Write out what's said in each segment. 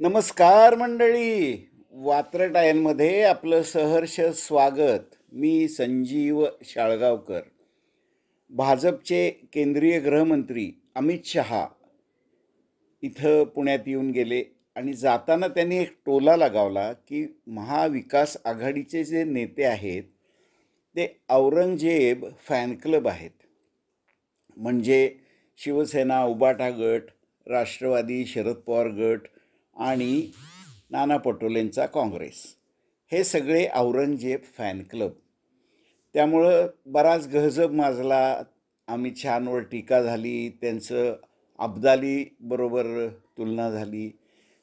नमस्कार मंडळी. वात्रटायनमध्ये आपलं सहर्ष स्वागत. मी संजीव शाळगावकर. भाजपचे केंद्रीय गृहमंत्री अमित शहा इथं पुण्यात येऊन गेले आणि जाताना त्यांनी एक टोला लगावला की महाविकास आघाडीचे जे नेते आहेत ते औरंगजेब फॅन क्लब आहेत. म्हणजे शिवसेना, उबाटा गट, राष्ट्रवादी, शरद पवार गट आणि नाना पटोलेंचा काँग्रेस, हे सगळे औरंगजेब फॅन क्लब. त्यामुळं बराच गहजब माजला. अमित शहांवर टीका झाली, त्यांचं अब्दाली बरोबर तुलना झाली.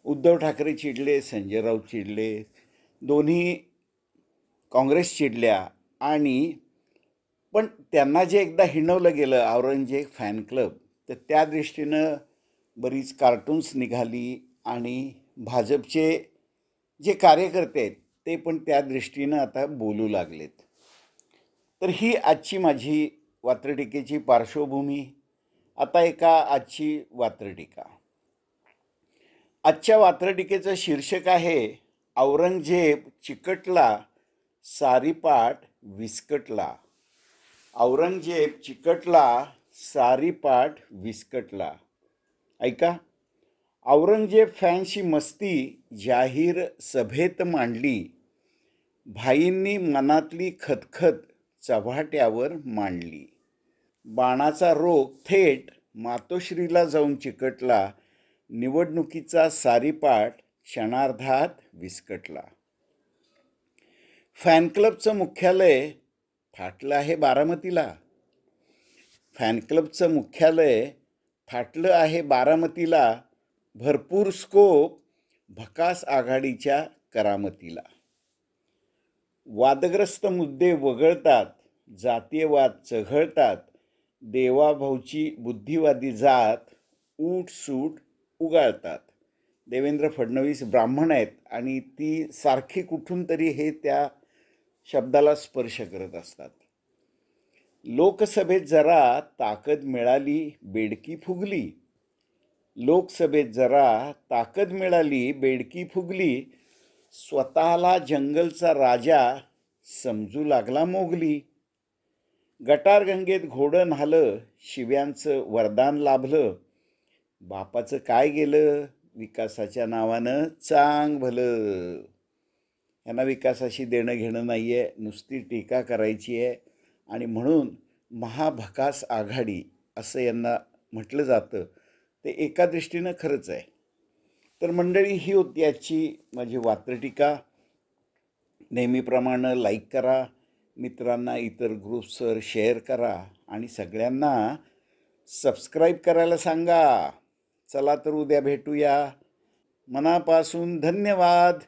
उद्धव ठाकरे चिडले, संजय राऊत चिडले, दोन्ही काँग्रेस चिडल्या. आणि पण त्यांना जे एकदा हिणवलं गेलं औरंगजेब फॅन क्लब, तर त्या दृष्टीनं बरीच कार्टून्स निघाली आणि भाजपचे जे कार्यकर्ते आहेत ते पण त्या दृष्टीनं आता बोलू लागलेत. तर ही आजची माझी वात्रटिकेची पार्श्वभूमी. आता आजची वात्रटिका. आजच्या वात्रटिकेचं शीर्षक आहे औरंगजेब चिकटला, सारीपाट विस्कटला. औरंगजेब चिकटला, सारीपाट विस्कटला. ऐका. औरंगजेब फॅनशी मस्ती जाहीर सभेत मांडली, भाईंनी मनातली खतखत चव्हाट्यावर मांडली. बाणाचा रोग थेट मातोश्रीला जाऊन चिकटला, निवडणुकीचा सारीपाट क्षणार्धात विस्कटला. फॅन क्लबचं मुख्यालय थाटलं आहे बारामतीला. फॅन क्लबचं मुख्यालय थाटलं आहे बारामतीला. भरपूर स्कोप भकास आघाडीच्या करामतीला. वादग्रस्त मुद्दे वगळतात, जातीयवाद चघळतात, देवाभाऊची बुद्धिवादी जात सूट उगाळतात. देवेंद्र फडणवीस ब्राह्मण आहेत आणि ती सारखी कुठून तरी हे त्या शब्दाला स्पर्श करत असतात. लोकसभेत जरा ताकद मिळाली, बेडकी फुगली. लोकसभेत जरा ताकद मिळाली, बेडकी फुगली. स्वतःला जंगलचा राजा समजू लागला मोगली. गटारगंगेत घोडं न्हालं, शिव्यांचं वरदान लाभलं. बापाचं काय गेलं, विकासाच्या नावानं चांग भलं. यांना विकासाशी देणं घेणं नाही आहे, नुसती टीका करायची आहे. आणि म्हणून महाभकास आघाडी असं यांना म्हटलं जातं. ते एका दृष्टीनं खरंच आहे. तर मंडळी, ही होती आजची माझी वात्रटिका. नेहमीप्रमाणे लाईक करा, मित्रांना इतर ग्रुप्सवर शेअर करा आणि सगळ्यांना सबस्क्राईब करायला सांगा. चला तर उद्या भेटूया. मनापासून धन्यवाद.